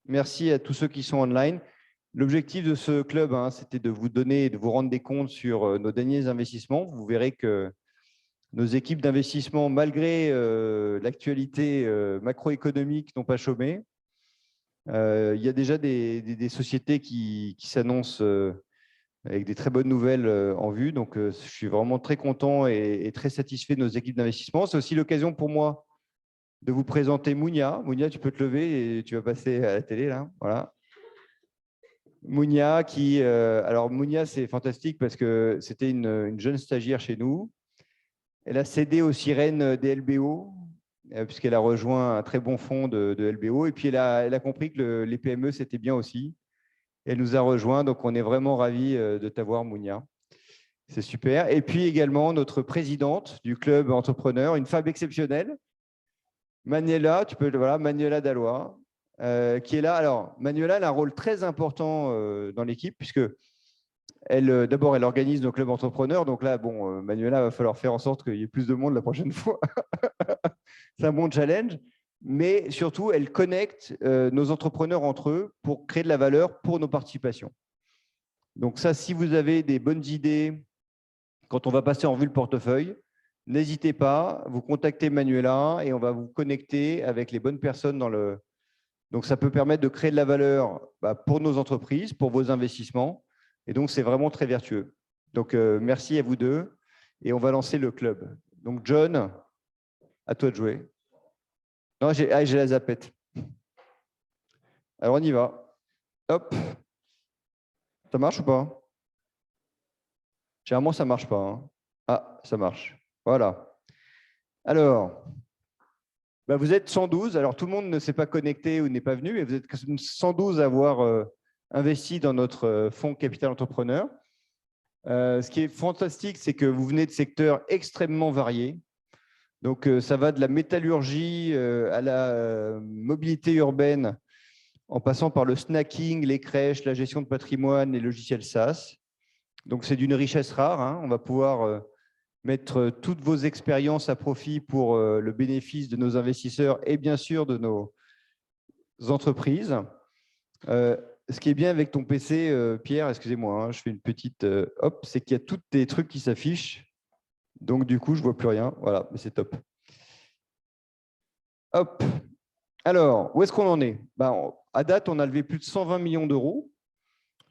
Merci à tous ceux qui sont online. L'objectif de ce club, c'était de vous donner et de vous rendre des comptes sur nos derniers investissements. Vous verrez que nos équipes d'investissement, malgré l'actualité macroéconomique, n'ont pas chômé. Il y a déjà des sociétés qui s'annoncent avec des très bonnes nouvelles en vue. Donc, je suis vraiment très content et très satisfait de nos équipes d'investissement. C'est aussi l'occasion pour moi de vous présenter Mounia. Mounia, tu peux te lever et tu vas passer à la télé, là. Voilà. Mounia, alors Mounia, c'est fantastique parce que c'était une jeune stagiaire chez nous. Elle a cédé aux sirènes des LBO, puisqu'elle a rejoint un très bon fonds de LBO. Et puis, elle a compris que les PME, c'était bien aussi. Elle nous a rejoints, donc on est vraiment ravis de t'avoir, Mounia. C'est super. Et puis également, notre présidente du club entrepreneur, une femme exceptionnelle, Manuela, Manuela Dallois, qui est là. Alors, Manuela a un rôle très important dans l'équipe, puisque d'abord, elle organise nos clubs entrepreneurs. Donc là, bon, Manuela, va falloir faire en sorte qu'il y ait plus de monde la prochaine fois. C'est un bon challenge. Mais surtout, elle connecte nos entrepreneurs entre eux pour créer de la valeur pour nos participations. Donc ça, si vous avez des bonnes idées quand on va passer en revue le portefeuille, n'hésitez pas, vous contactez Manuela et on va vous connecter avec les bonnes personnes dans le… Donc, ça peut permettre de créer de la valeur pour nos entreprises, pour vos investissements. Et donc, c'est vraiment très vertueux. Donc, merci à vous deux. Et on va lancer le club. Donc, John, à toi de jouer. Non, j'ai la zapette. Alors, on y va. Hop. Ça marche ou pas? Généralement, ça ne marche pas. Ah, ça marche. Voilà. Alors, vous êtes 112. Alors, tout le monde ne s'est pas connecté ou n'est pas venu, mais vous êtes 112 à avoir investi dans notre fonds Capital Entrepreneur. Ce qui est fantastique, c'est que vous venez de secteurs extrêmement variés. Donc, ça va de la métallurgie à la mobilité urbaine, en passant par le snacking, les crèches, la gestion de patrimoine, les logiciels SaaS. Donc, c'est d'une richesse rare. On va pouvoir mettre toutes vos expériences à profit pour le bénéfice de nos investisseurs et bien sûr de nos entreprises. Ce qui est bien avec ton PC, Pierre, excusez-moi, je fais une petite hop, c'est qu'il y a tous tes trucs qui s'affichent. Donc, du coup, je ne vois plus rien. Voilà, mais c'est top. Hop. Alors, où est-ce qu'on en est? À date, on a levé plus de 120 millions d'euros.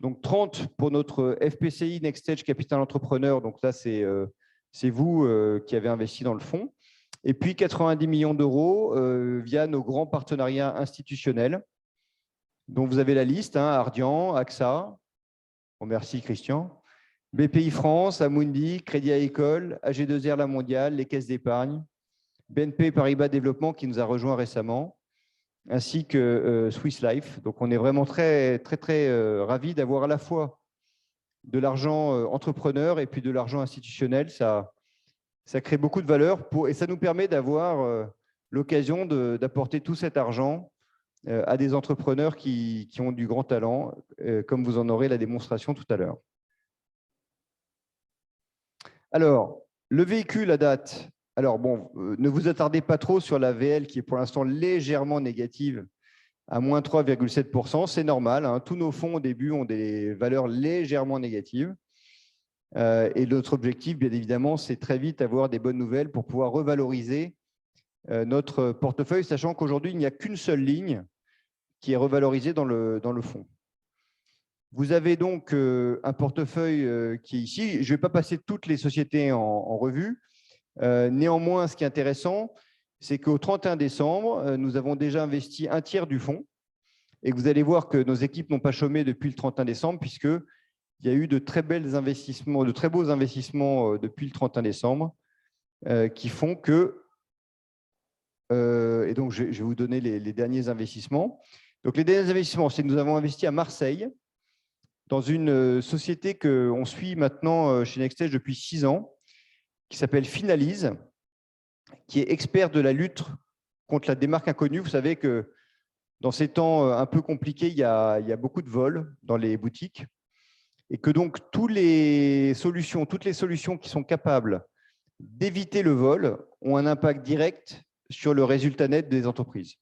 Donc, 30 pour notre FPCI Next Stage Capital Entrepreneur. Donc, là, c'est vous qui avez investi dans le fonds. Et puis, 90 millions d'euros via nos grands partenariats institutionnels. Donc, vous avez la liste, Ardian, AXA, merci Christian, BPI France, Amundi, Crédit Agricole, AG2R La Mondiale, les caisses d'épargne, BNP Paribas Développement qui nous a rejoint récemment, ainsi que Swiss Life. Donc, on est vraiment très, très, très ravis d'avoir à la fois de l'argent entrepreneur et puis de l'argent institutionnel. Ça crée beaucoup de valeur et ça nous permet d'avoir l'occasion d'apporter tout cet argent à des entrepreneurs qui ont du grand talent, comme vous en aurez la démonstration tout à l'heure. Alors, le véhicule à date. Alors, bon, ne vous attardez pas trop sur la VL qui est pour l'instant légèrement négative à moins 3,7%. C'est normal. Tous nos fonds au début ont des valeurs légèrement négatives. Et notre objectif, bien évidemment, c'est très vite avoir des bonnes nouvelles pour pouvoir revaloriser notre portefeuille, sachant qu'aujourd'hui, il n'y a qu'une seule ligne qui est revalorisée dans le fonds. Vous avez donc un portefeuille qui est ici. Je ne vais pas passer toutes les sociétés en revue. Néanmoins, ce qui est intéressant, c'est qu'au 31 décembre, nous avons déjà investi un tiers du fonds et que vous allez voir que nos équipes n'ont pas chômé depuis le 31 décembre puisqu'il y a eu de très beaux investissements depuis le 31 décembre qui font que… et donc, je vais vous donner les derniers investissements. Donc, les derniers investissements, c'est que nous avons investi à Marseille dans une société qu'on suit maintenant chez Nextage depuis 6 ans, qui s'appelle Finalise, qui est expert de la lutte contre la démarque inconnue. Vous savez que dans ces temps un peu compliqués, il y a beaucoup de vols dans les boutiques et que donc toutes les solutions qui sont capables d'éviter le vol ont un impact direct sur le résultat net des entreprises.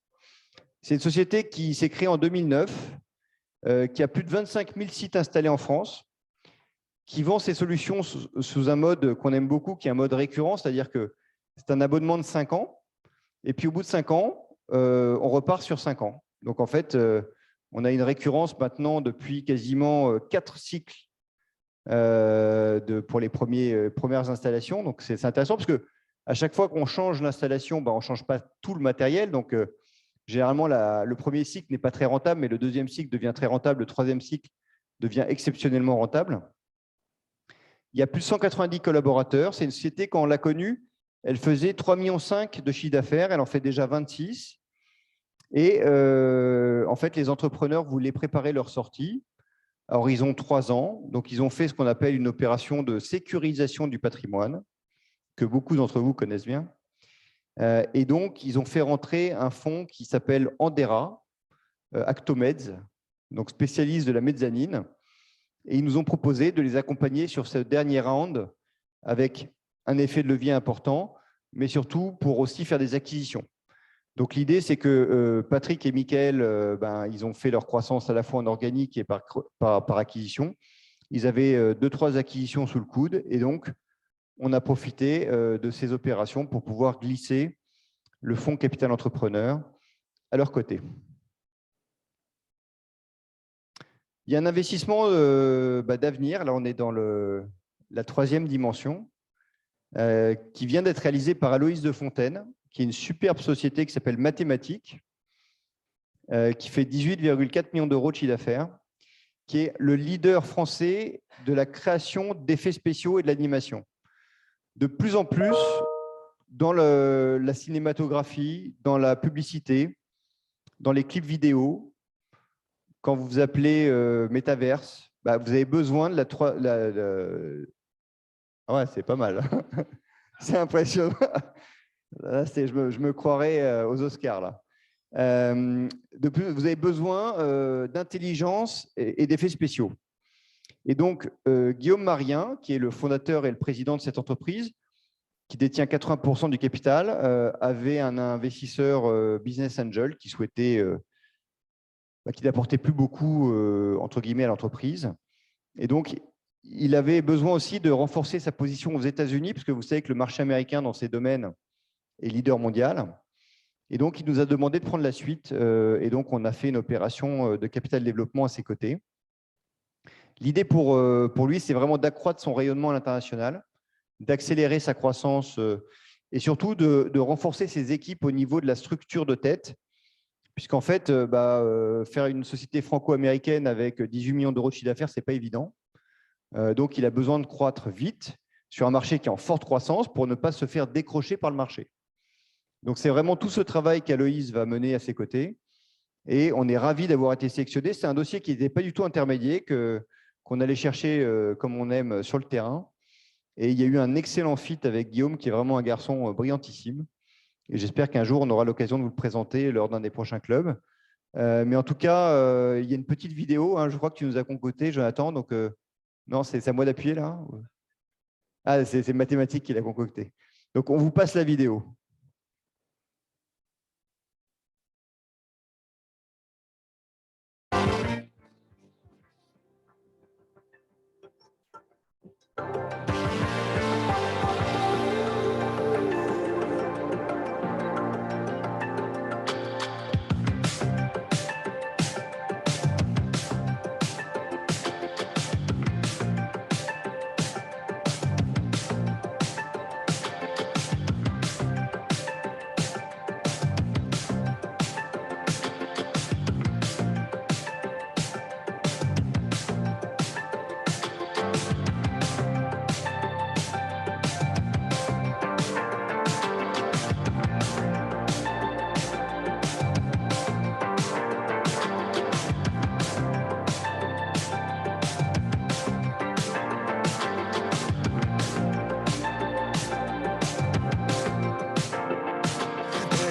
C'est une société qui s'est créée en 2009, qui a plus de 25 000 sites installés en France, qui vend ses solutions sous un mode qu'on aime beaucoup, qui est un mode récurrent, c'est-à-dire que c'est un abonnement de 5 ans, et puis au bout de 5 ans, on repart sur 5 ans. Donc en fait, on a une récurrence maintenant depuis quasiment 4 cycles pour les premières installations. Donc c'est intéressant parce qu'à chaque fois qu'on change l'installation, on ne change pas tout le matériel. Donc généralement, le premier cycle n'est pas très rentable, mais le deuxième cycle devient très rentable, le troisième cycle devient exceptionnellement rentable. Il y a plus de 190 collaborateurs. C'est une société, quand on l'a connue, elle faisait 3,5 millions de chiffre d'affaires. Elle en fait déjà 26. Et en fait, les entrepreneurs voulaient préparer leur sortie à horizon 3 ans. Donc, ils ont fait ce qu'on appelle une opération de sécurisation du patrimoine, que beaucoup d'entre vous connaissent bien. Et donc, ils ont fait rentrer un fonds qui s'appelle Andera, Actomeds, donc spécialiste de la mezzanine. Et ils nous ont proposé de les accompagner sur ce dernier round avec un effet de levier important, mais surtout pour aussi faire des acquisitions. Donc, l'idée, c'est que Patrick et Mickaël, ils ont fait leur croissance à la fois en organique et par acquisition. Ils avaient 2-3 acquisitions sous le coude. Et donc, on a profité de ces opérations pour pouvoir glisser le fonds Capital Entrepreneur à leur côté. Il y a un investissement d'avenir. Là, on est dans la 3e dimension, qui vient d'être réalisé par Aloïse de Fontaine, qui est une superbe société qui s'appelle Mathématiques, qui fait 18,4 millions d'euros de chiffre d'affaires, qui est le leader français de la création d'effets spéciaux et de l'animation. De plus en plus, dans la cinématographie, dans la publicité, dans les clips vidéo, quand vous vous appelez Metaverse, vous avez besoin de Ah ouais, c'est pas mal. C'est impressionnant. Là, je me croirais aux Oscars, là. Vous avez besoin d'intelligence et d'effets spéciaux. Et donc, Guillaume Marien, qui est le fondateur et le président de cette entreprise, qui détient 80% du capital, avait un investisseur business angel qui souhaitait, qui n'apportait plus beaucoup, entre guillemets, à l'entreprise. Et donc, il avait besoin aussi de renforcer sa position aux États-Unis, parce que vous savez que le marché américain dans ces domaines est leader mondial. Et donc, il nous a demandé de prendre la suite. Et donc, on a fait une opération de capital développement à ses côtés. L'idée pour lui, c'est vraiment d'accroître son rayonnement à l'international, d'accélérer sa croissance et surtout de renforcer ses équipes au niveau de la structure de tête, puisqu'en fait, faire une société franco-américaine avec 18 millions d'euros de chiffre d'affaires, ce n'est pas évident. Donc, il a besoin de croître vite sur un marché qui est en forte croissance pour ne pas se faire décrocher par le marché. Donc, c'est vraiment tout ce travail qu'Aloïse va mener à ses côtés. Et on est ravis d'avoir été sélectionné. C'est un dossier qui n'était pas du tout intermédiaire, qu'on allait chercher comme on aime sur le terrain. Et il y a eu un excellent fit avec Guillaume, qui est vraiment un garçon brillantissime. Et j'espère qu'un jour, on aura l'occasion de vous le présenter lors d'un des prochains clubs. Mais en tout cas, il y a une petite vidéo. Je crois que tu nous as concocté, Jonathan. Donc, non, c'est à moi d'appuyer là. Ah, c'est Mathématiques qui l'a concocté. Donc, on vous passe la vidéo.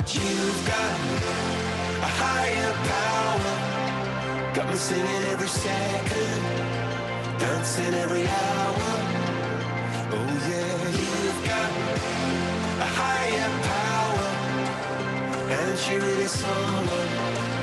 You've got a higher power, got me singing every second, dancing every hour. Oh yeah, you've got a higher power, and she really someone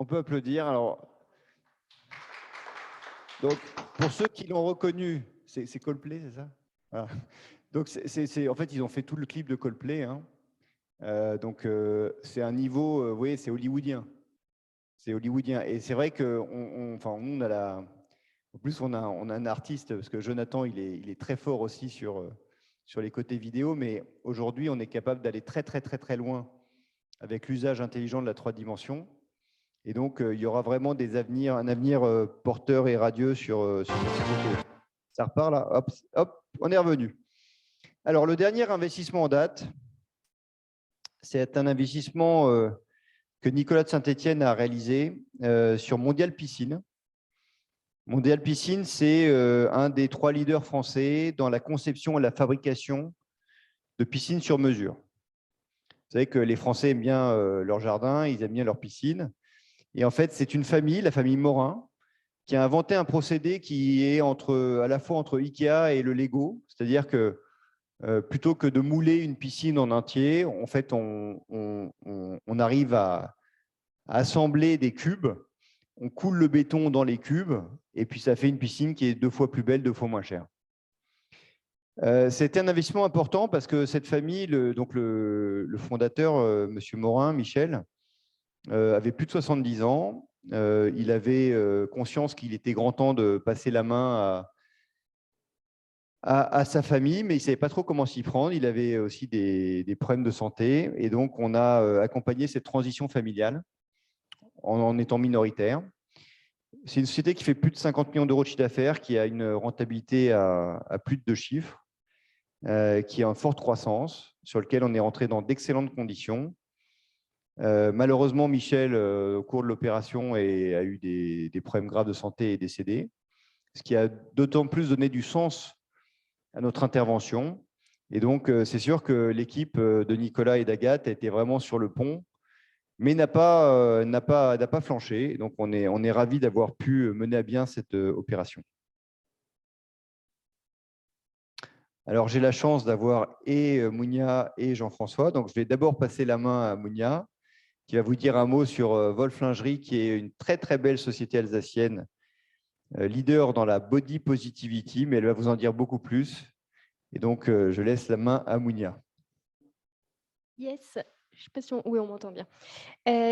On peut applaudir. Alors, donc, pour ceux qui l'ont reconnu, c'est Coldplay, c'est ça? Voilà. Donc, en fait, ils ont fait tout le clip de Coldplay. Hein. Donc, c'est un niveau, oui, c'est hollywoodien. C'est hollywoodien. Et c'est vrai enfin, nous, on a la... En plus, on a un artiste, parce que Jonathan, il est très fort aussi sur les côtés vidéo, mais aujourd'hui, on est capable d'aller très, très, très, très loin avec l'usage intelligent de la 3 dimensions. Et donc, il y aura vraiment un avenir porteur et radieux sur cette société. Ça repart là, hop, hop, on est revenu. Alors, le dernier investissement en date, c'est un investissement que Nicolas de Saint-Étienne a réalisé sur Mondial Piscine. Mondial Piscine, c'est un des 3 leaders français dans la conception et la fabrication de piscines sur mesure. Vous savez que les Français aiment bien leur jardin, ils aiment bien leur piscine. Et en fait, c'est une famille, la famille Morin, qui a inventé un procédé qui est à la fois entre Ikea et le Lego. C'est-à-dire que plutôt que de mouler une piscine en entier, en fait, on arrive à assembler des cubes, on coule le béton dans les cubes, et puis ça fait une piscine qui est 2 fois plus belle, 2 fois moins chère. C'était un investissement important parce que cette famille, donc le fondateur, M. Morin, Michel, avait plus de 70 ans. Il avait conscience qu'il était grand temps de passer la main à sa famille, mais il ne savait pas trop comment s'y prendre. Il avait aussi des problèmes de santé. Et donc, on a accompagné cette transition familiale en étant minoritaire. C'est une société qui fait plus de 50 millions d'euros de chiffre d'affaires, qui a une rentabilité à plus de 2 chiffres, qui est en forte croissance, sur lequel on est rentré dans d'excellentes conditions. Malheureusement, Michel, au cours de l'opération, a eu des problèmes graves de santé et est décédé, ce qui a d'autant plus donné du sens à notre intervention. Et donc, c'est sûr que l'équipe de Nicolas et d'Agathe a été vraiment sur le pont, mais n'a pas flanché. Donc, on est ravis d'avoir pu mener à bien cette opération. Alors, j'ai la chance d'avoir et Mounia et Jean-François. Donc, je vais d'abord passer la main à Mounia, qui va vous dire un mot sur Wolf Lingerie, qui est une très, très belle société alsacienne, leader dans la body positivity, mais elle va vous en dire beaucoup plus. Et donc, je laisse la main à Mounia. Yes, je ne sais pas si oui, on m'entend bien.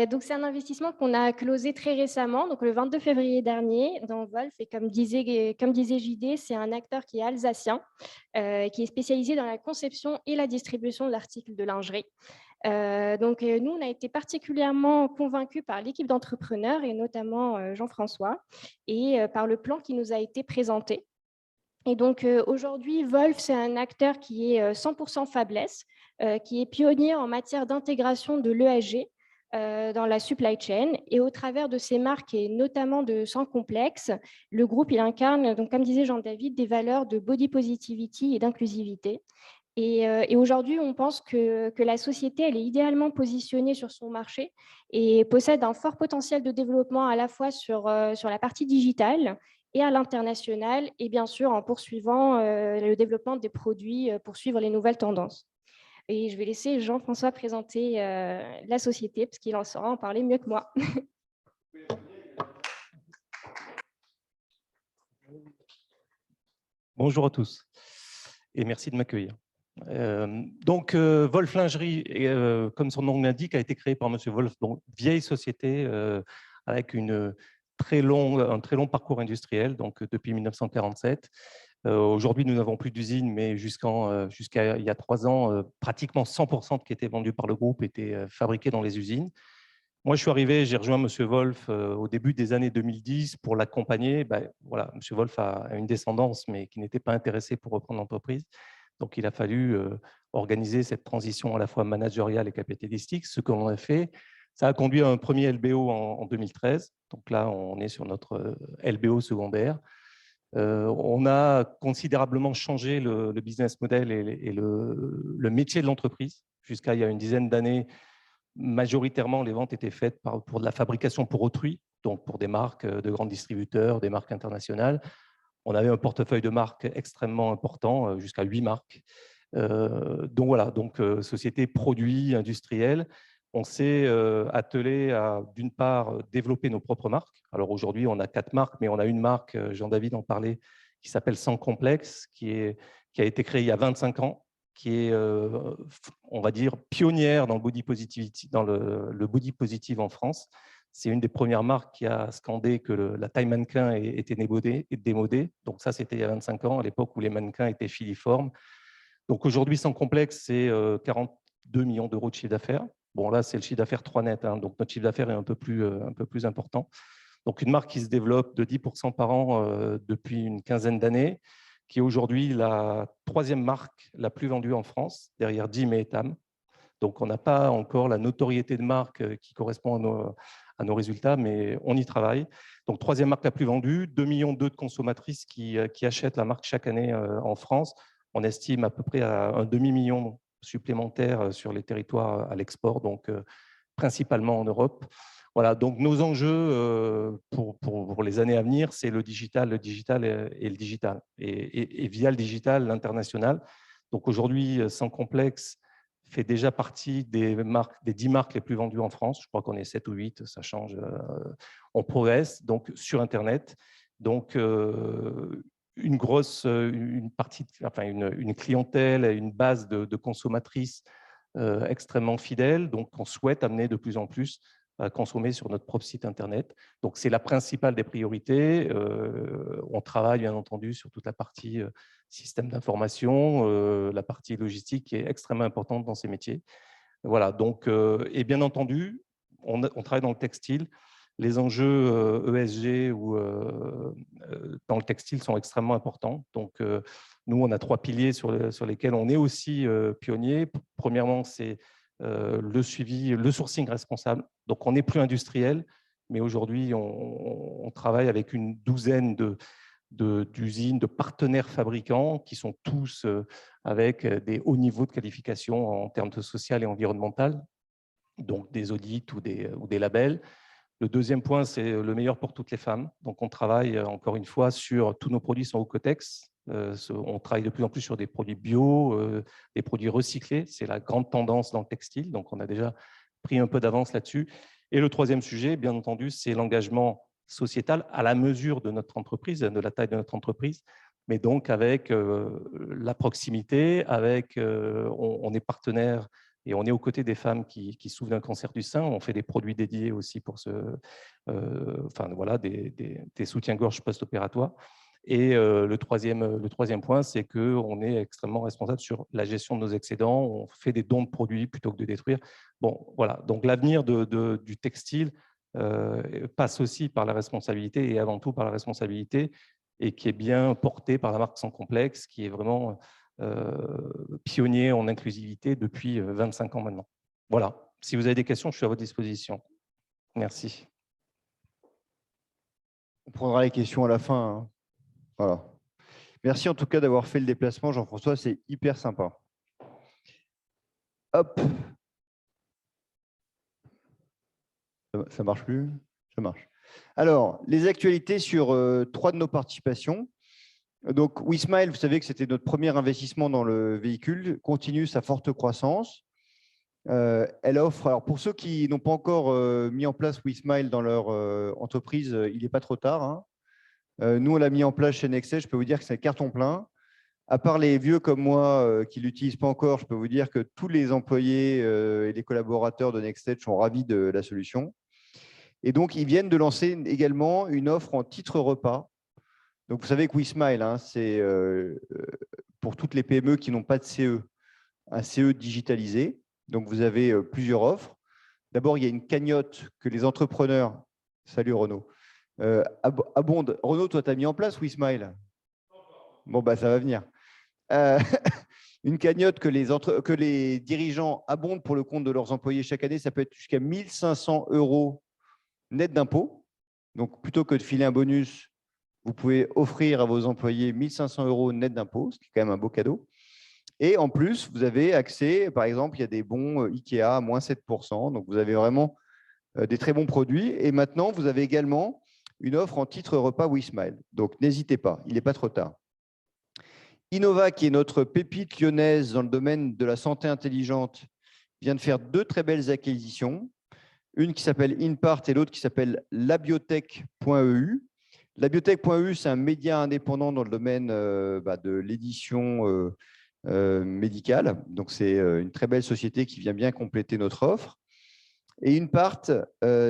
Donc, c'est un investissement qu'on a closé très récemment, donc le 22 février dernier, dans Wolf. Et comme disait JD, c'est un acteur qui est alsacien, qui est spécialisé dans la conception et la distribution d'articles de lingerie. Donc, nous, on a été particulièrement convaincus par l'équipe d'entrepreneurs, et notamment Jean-François, et par le plan qui nous a été présenté. Et donc, aujourd'hui, Wolf, c'est un acteur qui est 100% fabless, qui est pionnier en matière d'intégration de l'ESG dans la supply chain. Et au travers de ses marques, et notamment de Sans Complexe, le groupe il incarne, donc, comme disait Jean-David, des valeurs de body positivity et d'inclusivité. Et aujourd'hui, on pense que la société elle est idéalement positionnée sur son marché et possède un fort potentiel de développement à la fois sur la partie digitale et à l'international, et bien sûr en poursuivant le développement des produits pour suivre les nouvelles tendances. Et je vais laisser Jean-François présenter la société, parce qu'il en saura en parler mieux que moi. Bonjour à tous et merci de m'accueillir. Donc, Wolf Lingerie, comme son nom l'indique, a été créé par M. Wolf, donc vieille société avec un très long parcours industriel, donc depuis 1947. Aujourd'hui, nous n'avons plus d'usine, mais jusqu'à il y a 3 ans, pratiquement 100% de ce qui était vendu par le groupe était fabriqué dans les usines. Moi, je suis arrivé, j'ai rejoint M. Wolf au début des années 2010 pour l'accompagner. Voilà, M. Wolf a une descendance, mais qui n'était pas intéressé pour reprendre l'entreprise. Donc, il a fallu organiser cette transition à la fois managériale et capitalistique. Ce que l'on a fait, ça a conduit à un premier LBO en 2013. Donc là, on est sur notre LBO secondaire. On a considérablement changé le business model et le métier de l'entreprise. Jusqu'à il y a une dizaine d'années, majoritairement, les ventes étaient faites pour de la fabrication pour autrui, donc pour des marques de grands distributeurs, des marques internationales. On avait un portefeuille de marques extrêmement important, jusqu'à 8 marques. Donc voilà, société produits industriels. On s'est attelé à, d'une part, développer nos propres marques. Alors aujourd'hui, on a 4 marques, mais on a une marque, Jean-David en parlait, qui s'appelle Sans Complexe, qui a été créée il y a 25 ans, qui est, on va dire, pionnière dans le body positivity, dans le body positive en France. C'est une des premières marques qui a scandé que la taille mannequin était démodée. Donc ça, c'était il y a 25 ans, à l'époque où les mannequins étaient filiformes. Donc aujourd'hui, Sans Complexe, c'est 42 millions d'euros de chiffre d'affaires. Bon, là, c'est le chiffre d'affaires 3 net, hein, donc notre chiffre d'affaires est un peu plus important. Donc une marque qui se développe de 10% par an depuis une quinzaine d'années, qui est aujourd'hui la 3e marque la plus vendue en France, derrière Dim et Etam. Donc, on n'a pas encore la notoriété de marque qui correspond à nos résultats, mais on y travaille. Donc, 3e marque la plus vendue, 2,2 millions de consommatrices qui achètent la marque chaque année en France. On estime à peu près à un demi-million supplémentaire sur les territoires à l'export, donc principalement en Europe. Voilà, donc nos enjeux pour les années à venir, c'est le digital et le digital. Et via le digital, l'international. Donc aujourd'hui, Sans Complexe fait déjà partie des 10 marques les plus vendues en France. Je crois qu'on est 7 ou 8, ça change. On progresse donc sur Internet. Donc une clientèle, une base de consommatrices extrêmement fidèles. Donc on souhaite amener de plus en plus à consommer sur notre propre site Internet. Donc, c'est la principale des priorités. On travaille, bien entendu, sur toute la partie système d'information, la partie logistique qui est extrêmement importante dans ces métiers. Voilà, donc, et bien entendu, on travaille dans le textile. Les enjeux ESG ou dans le textile sont extrêmement importants. Donc, nous, on a 3 piliers sur lesquels on est aussi pionniers. Premièrement, c'est le suivi, le sourcing responsable. Donc, on n'est plus industriel, mais aujourd'hui, on travaille avec une douzaine d'usines, de partenaires fabricants qui sont tous avec des hauts niveaux de qualification en termes de social et environnemental, donc des audits ou des labels. Le deuxième point, c'est le meilleur pour toutes les femmes. Donc, on travaille encore une fois sur tous nos produits sont au Cotex. On travaille de plus en plus sur des produits bio, des produits recyclés. C'est la grande tendance dans le textile. Donc, on a déjà pris un peu d'avance là-dessus. Et le troisième sujet, bien entendu, c'est l'engagement sociétal à la mesure de notre entreprise, de la taille de notre entreprise, mais donc avec la proximité, on est partenaire et on est aux côtés des femmes qui souffrent d'un cancer du sein. On fait des produits dédiés aussi pour des soutiens-gorge post-opératoires. Et le troisième point, c'est qu'on est extrêmement responsable sur la gestion de nos excédents. On fait des dons de produits plutôt que de détruire. Bon, voilà. Donc, l'avenir du textile passe aussi par la responsabilité et avant tout par la responsabilité et qui est bien portée par la marque Sans Complexe, qui est vraiment pionnier en inclusivité depuis 25 ans maintenant. Voilà. Si vous avez des questions, je suis à votre disposition. Merci. On prendra les questions à la fin. Hein. Voilà. Merci en tout cas d'avoir fait le déplacement, Jean-François, c'est hyper sympa. Hop. Ça marche plus? Ça marche. Alors, les actualités sur 3 de nos participations. Donc, WeSmile, vous savez que c'était notre premier investissement dans le véhicule, continue sa forte croissance. Elle offre, alors pour ceux qui n'ont pas encore mis en place WeSmile dans leur entreprise, il n'est pas trop tard. Hein. Nous, on l'a mis en place chez Nextech, je peux vous dire que c'est carton plein. À part les vieux comme moi qui ne l'utilisent pas encore, je peux vous dire que tous les employés et les collaborateurs de Nextech sont ravis de la solution. Et donc, ils viennent de lancer également une offre en titre repas. Donc, vous savez que WeSmile, hein, c'est pour toutes les PME qui n'ont pas de CE, un CE digitalisé. Donc, vous avez plusieurs offres. D'abord, il y a une cagnotte que les entrepreneurs, salut Renaud, abondent. Renaud, toi, tu as mis en place WeSmile? Bon, bah, ça va venir. Une cagnotte que les dirigeants abondent pour le compte de leurs employés chaque année, ça peut être jusqu'à 1 500 € net d'impôts. Donc, plutôt que de filer un bonus, vous pouvez offrir à vos employés 1 500 € net d'impôts, ce qui est quand même un beau cadeau. Et en plus, vous avez accès, par exemple, il y a des bons Ikea à moins 7%. Donc, vous avez vraiment des très bons produits. Et maintenant, vous avez également une offre en titre repas WeSmile. Donc, n'hésitez pas, il n'est pas trop tard. Innova, qui est notre pépite lyonnaise dans le domaine de la santé intelligente, vient de faire 2 très belles acquisitions. Une qui s'appelle InPart et l'autre qui s'appelle labiotech.eu. Labiotech.eu, c'est un média indépendant dans le domaine de l'édition médicale. Donc, c'est une très belle société qui vient bien compléter notre offre. Et InPart,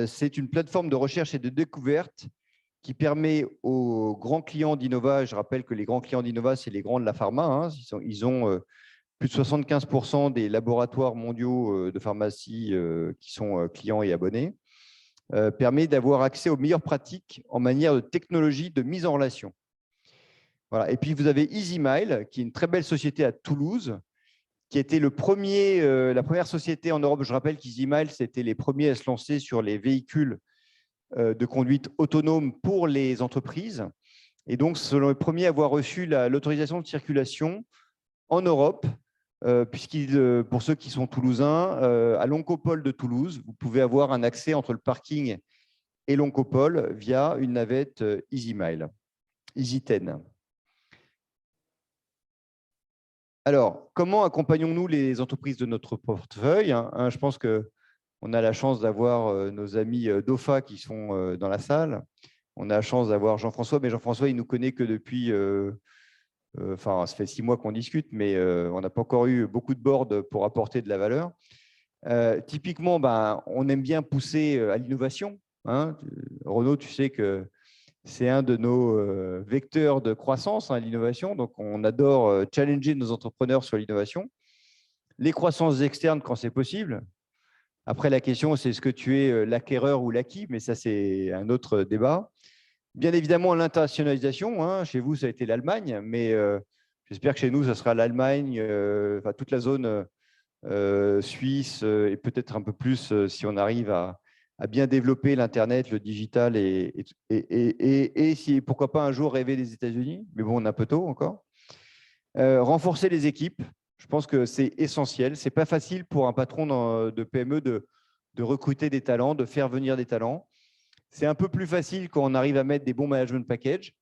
c'est une plateforme de recherche et de découverte qui permet aux grands clients d'Innova, je rappelle que les grands clients d'Innova, c'est les grands de la pharma, hein, ils ont plus de 75% des laboratoires mondiaux de pharmacie qui sont clients et abonnés, permet d'avoir accès aux meilleures pratiques en matière de technologie de mise en relation. Voilà. Et puis, vous avez EasyMile, qui est une très belle société à Toulouse, qui était la première société en Europe. Je rappelle qu'EasyMile, c'était les premiers à se lancer sur les véhicules de conduite autonome pour les entreprises. Et donc, ce sont les premiers à avoir reçu l'autorisation de circulation en Europe, pour ceux qui sont toulousains, à l'Oncopole de Toulouse, vous pouvez avoir un accès entre le parking et l'Oncopole via une navette EasyMile, EasyTen. Alors, comment accompagnons-nous les entreprises de notre portefeuille? Je pense qu'on a la chance d'avoir nos amis d'OFA qui sont dans la salle. On a la chance d'avoir Jean-François, mais Jean-François, il ne nous connaît que depuis… ça fait 6 mois qu'on discute, mais on n'a pas encore eu beaucoup de boards pour apporter de la valeur. Typiquement, on aime bien pousser à l'innovation. Hein. Renaud, tu sais que c'est un de nos vecteurs de croissance, hein, l'innovation. Donc, on adore challenger nos entrepreneurs sur l'innovation. Les croissances externes quand c'est possible. Après, la question, c'est est-ce que tu es l'acquéreur ou l'acquis, mais ça, c'est un autre débat. Bien évidemment, l'internationalisation. Hein. Chez vous, ça a été l'Allemagne, mais j'espère que chez nous, ça sera l'Allemagne, toute la zone Suisse et peut-être un peu plus si on arrive à bien développer l'Internet, le digital et si, pourquoi pas un jour rêver des États-Unis, mais bon, on est un peu tôt encore. Renforcer les équipes, je pense que c'est essentiel. Ce n'est pas facile pour un patron de PME de recruter des talents, de faire venir des talents. C'est un peu plus facile quand on arrive à mettre des bons management packages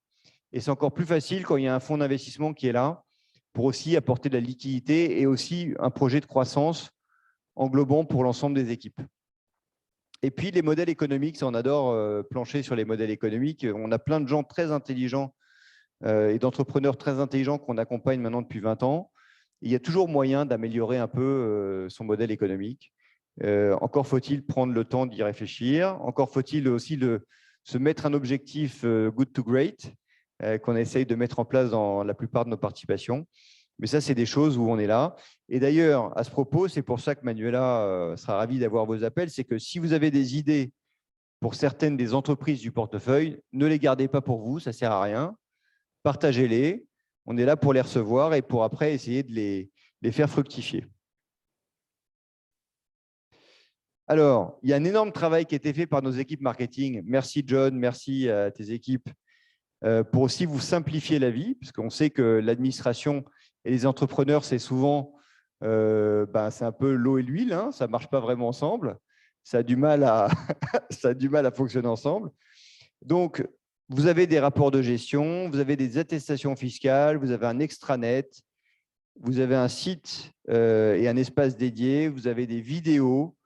et c'est encore plus facile quand il y a un fonds d'investissement qui est là pour aussi apporter de la liquidité et aussi un projet de croissance englobant pour l'ensemble des équipes. Et puis, les modèles économiques, ça, on adore plancher sur les modèles économiques. On a plein de gens très intelligents et d'entrepreneurs très intelligents qu'on accompagne maintenant depuis 20 ans. Et il y a toujours moyen d'améliorer un peu son modèle économique. Encore faut-il prendre le temps d'y réfléchir. Encore faut-il aussi se mettre un objectif good to great qu'on essaye de mettre en place dans la plupart de nos participations. Mais ça, c'est des choses où on est là. Et d'ailleurs, à ce propos, c'est pour ça que Manuela sera ravie d'avoir vos appels, c'est que si vous avez des idées pour certaines des entreprises du portefeuille, ne les gardez pas pour vous, ça ne sert à rien. Partagez-les. On est là pour les recevoir et pour après essayer de les faire fructifier. Alors, il y a un énorme travail qui a été fait par nos équipes marketing. Merci John, merci à tes équipes pour aussi vous simplifier la vie, puisqu'on sait que l'administration et les entrepreneurs, c'est souvent c'est un peu l'eau et l'huile, hein, ça ne marche pas vraiment ensemble, ça a du mal à, ça a du mal à fonctionner ensemble. Donc, vous avez des rapports de gestion, vous avez des attestations fiscales, vous avez un extranet, vous avez un site et un espace dédié, vous avez des vidéos,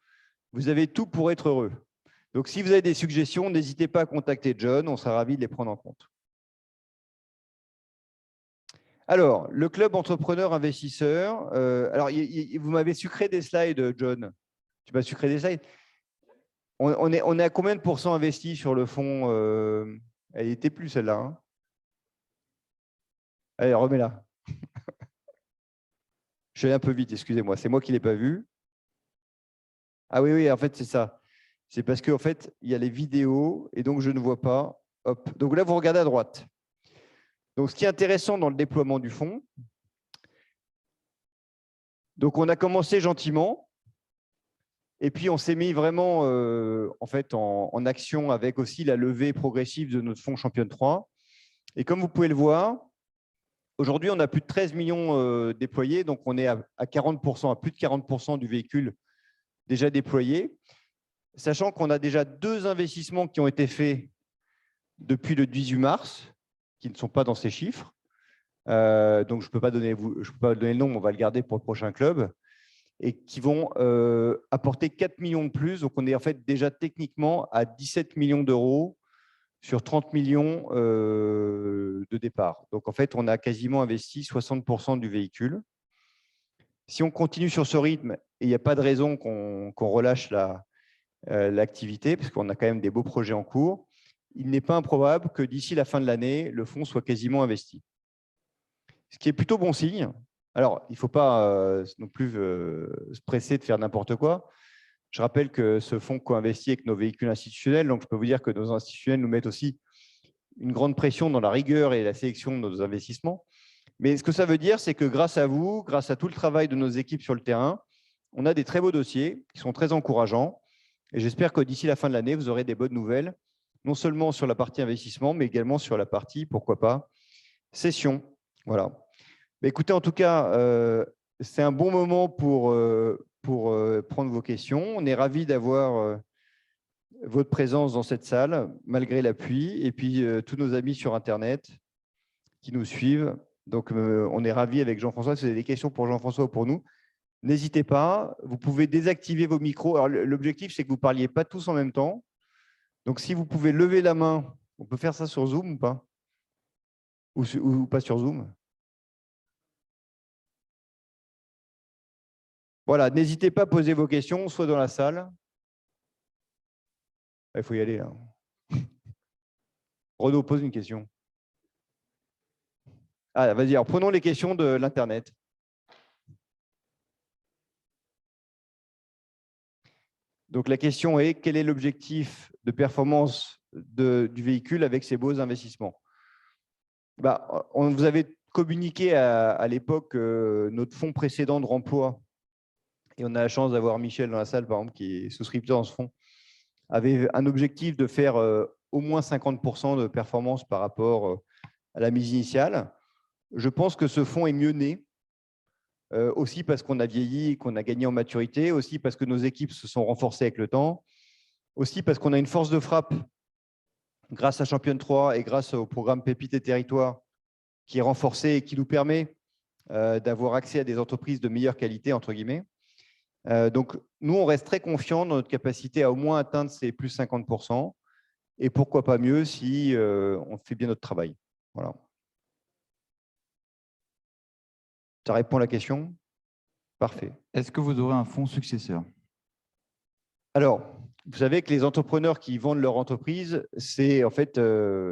vous avez tout pour être heureux. Donc, si vous avez des suggestions, n'hésitez pas à contacter John, on sera ravis de les prendre en compte. Alors, le club entrepreneur investisseur. Alors, vous m'avez sucré des slides, John. Tu m'as sucré des slides. On est à combien de pourcents investis sur le fonds Elle n'était plus celle-là. Hein. Allez, remets-la. Je suis allé un peu vite, excusez-moi. C'est moi qui ne l'ai pas vu. Ah oui, oui, en fait, c'est ça. C'est parce qu'en fait, il y a les vidéos et donc je ne vois pas. Hop. Donc là, vous regardez à droite. Donc, ce qui est intéressant dans le déploiement du fonds, donc on a commencé gentiment et puis on s'est mis vraiment en fait, en action avec aussi la levée progressive de notre fonds Championne 3. Et comme vous pouvez le voir, aujourd'hui, on a plus de 13 millions déployés, donc on est à 40%, à plus de 40% du véhicule déjà déployé, sachant qu'on a déjà 2 investissements qui ont été faits depuis le 18 mars, qui ne sont pas dans ces chiffres. Donc, je ne peux pas donner le nom, on va le garder pour le prochain club, et qui vont apporter 4 millions de plus. Donc, on est en fait déjà techniquement à 17 millions d'euros sur 30 millions de départ. Donc, en fait, on a quasiment investi 60% du véhicule. Si on continue sur ce rythme, et il n'y a pas de raison qu'on relâche l'activité, parce qu'on a quand même des beaux projets en cours, il n'est pas improbable que d'ici la fin de l'année, le fonds soit quasiment investi. Ce qui est plutôt bon signe. Alors, il ne faut pas non plus se presser de faire n'importe quoi. Je rappelle que ce fonds co-investit avec nos véhicules institutionnels, donc je peux vous dire que nos institutionnels nous mettent aussi une grande pression dans la rigueur et la sélection de nos investissements. Mais ce que ça veut dire, c'est que grâce à vous, grâce à tout le travail de nos équipes sur le terrain, on a des très beaux dossiers qui sont très encourageants. Et j'espère que d'ici la fin de l'année, vous aurez des bonnes nouvelles, non seulement sur la partie investissement, mais également sur la partie, pourquoi pas, cession. Voilà. Mais écoutez, en tout cas, c'est un bon moment pour prendre vos questions. On est ravis d'avoir votre présence dans cette salle, malgré la pluie, et puis tous nos amis sur Internet qui nous suivent. Donc, on est ravis avec Jean-François. Si vous avez des questions pour Jean-François ou pour nous, n'hésitez pas. Vous pouvez désactiver vos micros. Alors, l'objectif, c'est que vous ne parliez pas tous en même temps. Donc, si vous pouvez lever la main, on peut faire ça sur Zoom ou pas? Ou pas sur Zoom? Voilà, n'hésitez pas à poser vos questions, soit dans la salle. Il faut y aller, là. Renaud, pose une question. Ah, vas-y, alors prenons les questions de l'Internet. Donc, la question est, quel est l'objectif de performance du véhicule avec ces beaux investissements? On vous avait communiqué à l'époque notre fonds précédent de remploi, et on a la chance d'avoir Michel dans la salle, par exemple, qui est souscripteur dans ce fonds, avait un objectif de faire au moins 50% de performance par rapport à la mise initiale. Je pense que ce fonds est mieux né, aussi parce qu'on a vieilli, qu'on a gagné en maturité, aussi parce que nos équipes se sont renforcées avec le temps, aussi parce qu'on a une force de frappe grâce à Championne 3 et grâce au programme Pépites et Territoires qui est renforcé et qui nous permet d'avoir accès à des entreprises de meilleure qualité, entre guillemets. Donc, nous, on reste très confiants dans notre capacité à au moins atteindre ces plus 50%. Et pourquoi pas mieux si on fait bien notre travail. Voilà. Ça répond à la question? Parfait. Est-ce que vous aurez un fonds successeur? Alors, vous savez que les entrepreneurs qui vendent leur entreprise, c'est en fait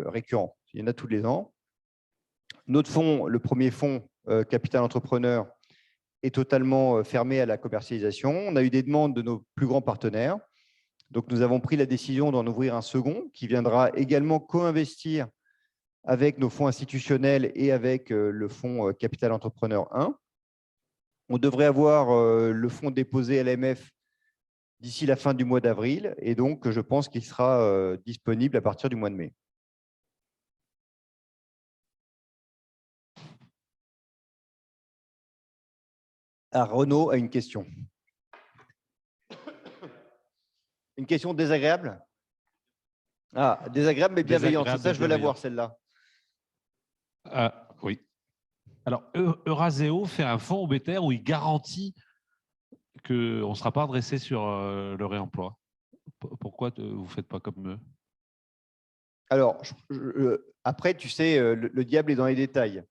récurrent. Il y en a tous les ans. Notre fonds, le premier fonds Capital Entrepreneur, est totalement fermé à la commercialisation. On a eu des demandes de nos plus grands partenaires. Donc, nous avons pris la décision d'en ouvrir un second qui viendra également co-investir avec nos fonds institutionnels et avec le fonds Capital Entrepreneur 1. On devrait avoir le fonds déposé à l'AMF d'ici la fin du mois d'avril et donc je pense qu'il sera disponible à partir du mois de mai. Ah, Renaud a une question. Une question désagréable? Ah, désagréable mais bienveillante. C'est ça, je veux la voir, celle-là. Oui. Alors, Euraseo fait un fonds obétaire où il garantit qu'on ne sera pas redressé sur le réemploi. Pourquoi vous ne faites pas comme eux? Alors, après, tu sais, le diable est dans les détails.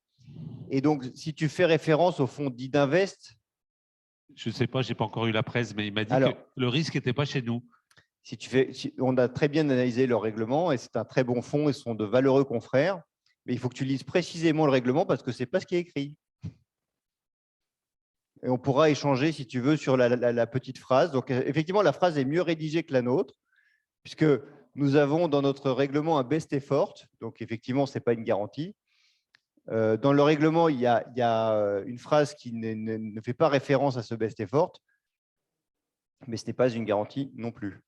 Et donc, si tu fais référence au fonds dit d'Invest… Je ne sais pas, je n'ai pas encore eu la presse, mais il m'a dit que le risque n'était pas chez nous. On a très bien analysé leur règlement et c'est un très bon fonds, ils sont de valeureux confrères. Mais il faut que tu lises précisément le règlement parce que ce n'est pas ce qui est écrit. Et on pourra échanger, si tu veux, sur la petite phrase. Donc, effectivement, la phrase est mieux rédigée que la nôtre, puisque nous avons dans notre règlement un best effort. Donc, effectivement, ce n'est pas une garantie. Dans le règlement, il y a une phrase qui ne fait pas référence à ce best effort, mais ce n'est pas une garantie non plus.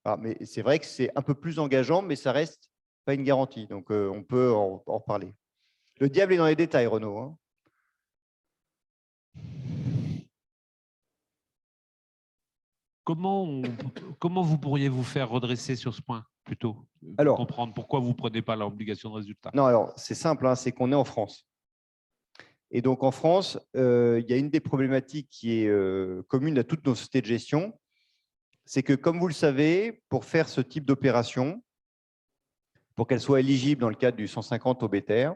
Ah, mais c'est vrai que c'est un peu plus engageant, mais ça reste pas une garantie. Donc, on peut en reparler. Le diable est dans les détails, Renaud, hein. Comment vous pourriez vous faire redresser sur ce point, plutôt? Alors, comprendre pourquoi vous ne prenez pas l'obligation de résultat. Non, alors, c'est simple, hein, c'est qu'on est en France. Et donc, en France, il y a une des problématiques qui est commune à toutes nos sociétés de gestion, c'est que, comme vous le savez, pour faire ce type d'opération, pour qu'elle soit éligible dans le cadre du 150 OBTR,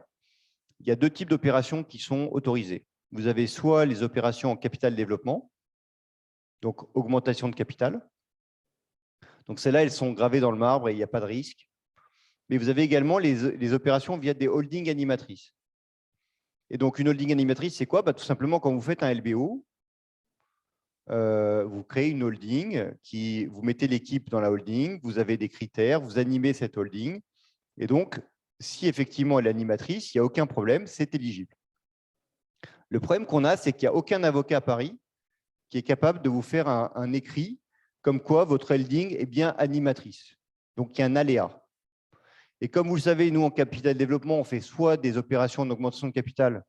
il y a deux types d'opérations qui sont autorisées. Vous avez soit les opérations en capital développement, donc augmentation de capital. Donc, celles-là, elles sont gravées dans le marbre et il n'y a pas de risque. Mais vous avez également les opérations via des holdings animatrices. Et donc, une holding animatrice, c'est quoi? Tout simplement, quand vous faites un LBO, vous créez une holding, vous mettez l'équipe dans la holding, vous avez des critères, vous animez cette holding. Et donc, si effectivement elle est animatrice, il n'y a aucun problème, c'est éligible. Le problème qu'on a, c'est qu'il n'y a aucun avocat à Paris qui est capable de vous faire un écrit comme quoi votre holding est bien animatrice. Donc, il y a un aléa. Et comme vous le savez, nous, en capital développement, on fait soit des opérations d'augmentation de capital,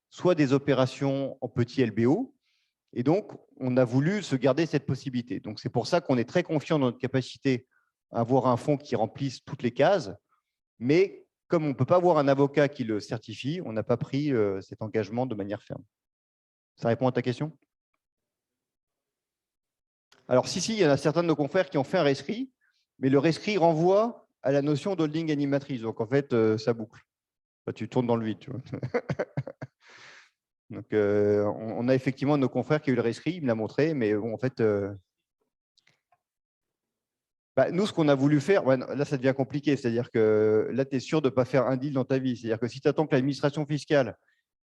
soit des opérations en petit LBO. Et donc, on a voulu se garder cette possibilité. Donc, c'est pour ça qu'on est très confiant dans notre capacité à avoir un fonds qui remplisse toutes les cases. Mais comme on ne peut pas avoir un avocat qui le certifie, on n'a pas pris cet engagement de manière ferme. Ça répond à ta question? Alors, si, il y en a certains de nos confrères qui ont fait un rescrit, mais le rescrit renvoie à la notion d'holding animatrice. Donc, en fait, ça boucle. Enfin, tu tournes dans le vide. Tu vois. Donc, on a effectivement nos confrères qui ont eu le rescrit, il me l'a montré, mais bon, en fait, nous, ce qu'on a voulu faire, là, ça devient compliqué. C'est-à-dire que là, tu es sûr de ne pas faire un deal dans ta vie. C'est-à-dire que si tu attends que l'administration fiscale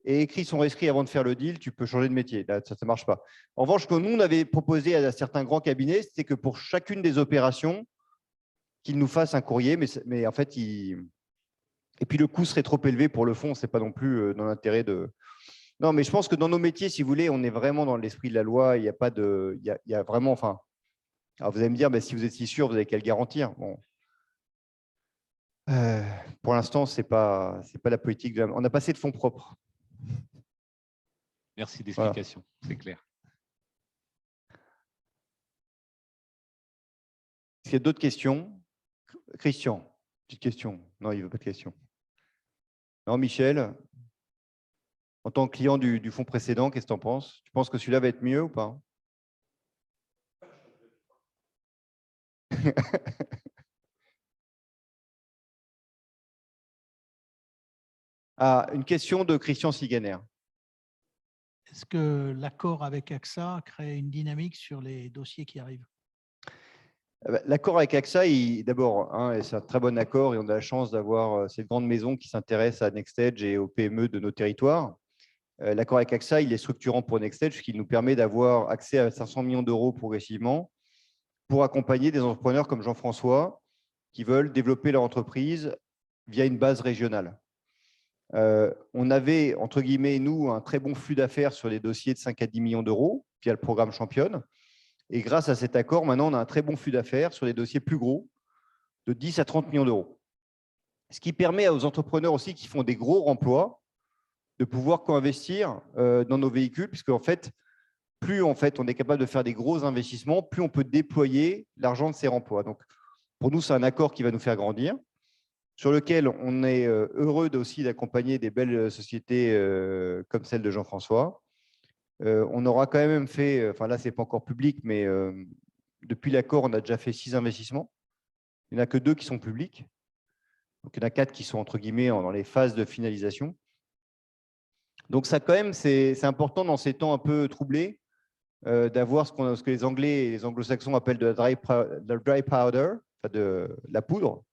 ait écrit son rescrit avant de faire le deal, tu peux changer de métier. Là, ça ne marche pas. En revanche, ce que nous, on avait proposé à certains grands cabinets, c'était que pour chacune des opérations, qu'ils nous fassent un courrier, mais en fait, et puis le coût serait trop élevé pour le fonds, ce n'est pas non plus dans l'intérêt de… Non, mais je pense que dans nos métiers, si vous voulez, on est vraiment dans l'esprit de la loi. Il n'y a pas de… Il y a vraiment… Enfin, alors vous allez me dire, si vous êtes si sûr, vous n'avez qu'à le garantir. Bon. Pour l'instant, ce n'est pas la politique. On a passé de fonds propres. Merci d'explication, voilà. C'est clair. Est-ce qu'il y a d'autres questions? Christian, petite question. Non, il ne veut pas de question. Non, Michel, en tant que client du fonds précédent, qu'est-ce que tu en penses? Tu penses que celui-là va être mieux ou pas? Ah, une question de Christian Siganer. Est-ce que l'accord avec AXA crée une dynamique sur les dossiers qui arrivent? L'accord avec AXA, d'abord, c'est un très bon accord et on a la chance d'avoir cette grande maison qui s'intéresse à NextEdge et aux PME de nos territoires. L'accord avec AXA, il est structurant pour NextEdge, ce qui nous permet d'avoir accès à 500 millions d'euros progressivement pour accompagner des entrepreneurs comme Jean-François qui veulent développer leur entreprise via une base régionale. On avait, entre guillemets, nous, un très bon flux d'affaires sur les dossiers de 5 à 10 millions d'euros via le programme Championne. Et grâce à cet accord, maintenant, on a un très bon flux d'affaires sur les dossiers plus gros, de 10 à 30 millions d'euros. Ce qui permet aux entrepreneurs aussi qui font des gros remplois de pouvoir co-investir dans nos véhicules, puisque en fait, plus on est capable de faire des gros investissements, plus on peut déployer l'argent de ces remplois. Donc, pour nous, c'est un accord qui va nous faire grandir, sur lequel on est heureux aussi d'accompagner des belles sociétés comme celle de Jean-François. On aura quand même fait, enfin là, ce n'est pas encore public, mais depuis l'accord, on a déjà fait 6 investissements. Il n'y en a que 2 qui sont publics. Donc, il y en a 4 qui sont, entre guillemets, dans les phases de finalisation. Donc, ça, quand même, c'est important dans ces temps un peu troublés d'avoir ce que les Anglais et les Anglo-Saxons appellent de la dry powder, enfin de la poudre,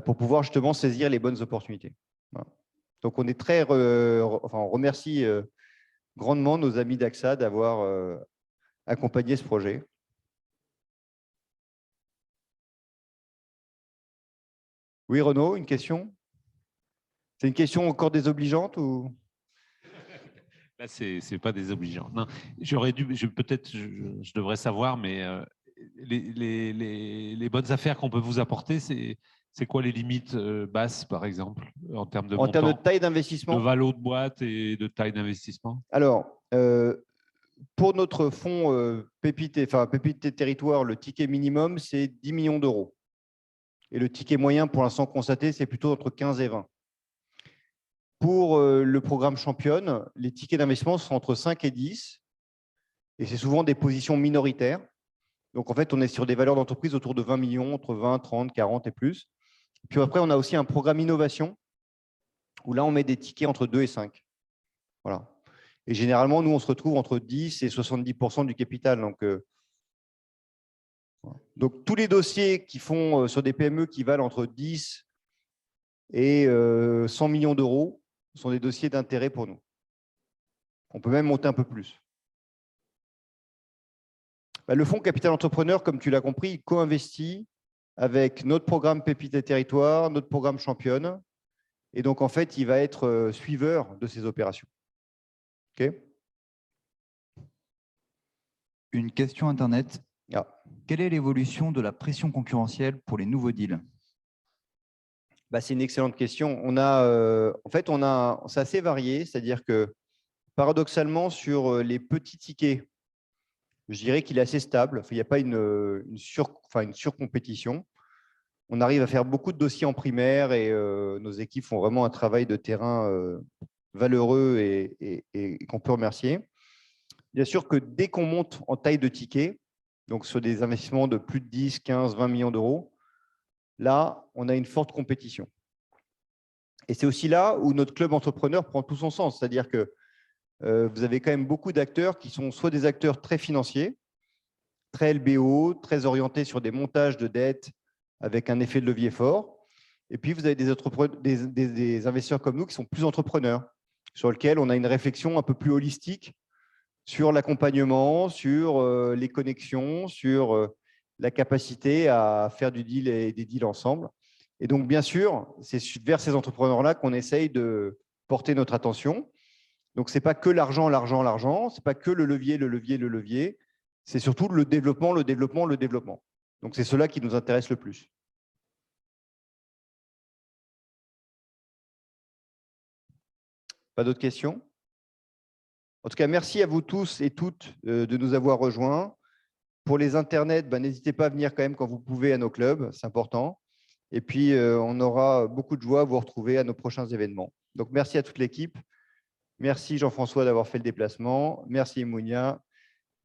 pour pouvoir justement saisir les bonnes opportunités. Voilà. Donc, on est on remercie grandement nos amis d'AXA d'avoir accompagné ce projet. Oui, Renaud, une question? C'est une question encore désobligeante ou? Là, c'est pas désobligeant. Non, j'aurais dû, peut-être, je devrais savoir, mais les bonnes affaires qu'on peut vous apporter, c'est quoi les limites basses, par exemple, en termes de En termes de montant, taille de d'investissement? valo de boîte et de taille d'investissement? Alors, pour notre fonds Pépite et Territoire, le ticket minimum, c'est 10 millions d'euros. Et le ticket moyen, pour l'instant constaté, c'est plutôt entre 15 et 20. Pour le programme Championne, les tickets d'investissement sont entre 5 et 10. Et c'est souvent des positions minoritaires. Donc, en fait, on est sur des valeurs d'entreprise autour de 20 millions, entre 20, 30, 40 et plus. Puis après, on a aussi un programme innovation où là, on met des tickets entre 2 et 5. Voilà. Et généralement, nous, on se retrouve entre 10 et 70% du capital. Donc, tous les dossiers qui font sur des PME qui valent entre 10 et 100 millions d'euros sont des dossiers d'intérêt pour nous. On peut même monter un peu plus. Le fonds Capital Entrepreneur, comme tu l'as compris, il co-investit avec notre programme Pépite et Territoire, notre programme Championne. Et donc, en fait, il va être suiveur de ces opérations. OK ? Une question Internet. Ah. Quelle est l'évolution de la pression concurrentielle pour les nouveaux deals? C'est une excellente question. C'est assez varié, c'est-à-dire que paradoxalement, sur les petits tickets, je dirais qu'il est assez stable. Il n'y a pas une surcompétition. On arrive à faire beaucoup de dossiers en primaire et nos équipes font vraiment un travail de terrain valeureux et qu'on peut remercier. Bien sûr que dès qu'on monte en taille de ticket, donc sur des investissements de plus de 10, 15, 20 millions d'euros, là, on a une forte compétition. Et c'est aussi là où notre club entrepreneur prend tout son sens. C'est-à-dire que vous avez quand même beaucoup d'acteurs qui sont soit des acteurs très financiers, très LBO, très orientés sur des montages de dettes avec un effet de levier fort. Et puis, vous avez des investisseurs comme nous qui sont plus entrepreneurs, sur lesquels on a une réflexion un peu plus holistique sur l'accompagnement, sur les connexions, sur la capacité à faire du deal et des deals ensemble. Et donc, bien sûr, c'est vers ces entrepreneurs-là qu'on essaye de porter notre attention. Donc, ce n'est pas que l'argent, l'argent, l'argent. Ce n'est pas que le levier, le levier, le levier. C'est surtout le développement, le développement, le développement. Donc, c'est cela qui nous intéresse le plus. Pas d'autres questions? En tout cas, merci à vous tous et toutes de nous avoir rejoints. Pour les internets, n'hésitez pas à venir quand même quand vous pouvez à nos clubs, c'est important. Et puis, on aura beaucoup de joie à vous retrouver à nos prochains événements. Donc, merci à toute l'équipe. Merci Jean-François d'avoir fait le déplacement. Merci Mounia.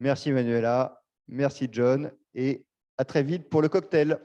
Merci Manuela. Merci John. Et à très vite pour le cocktail.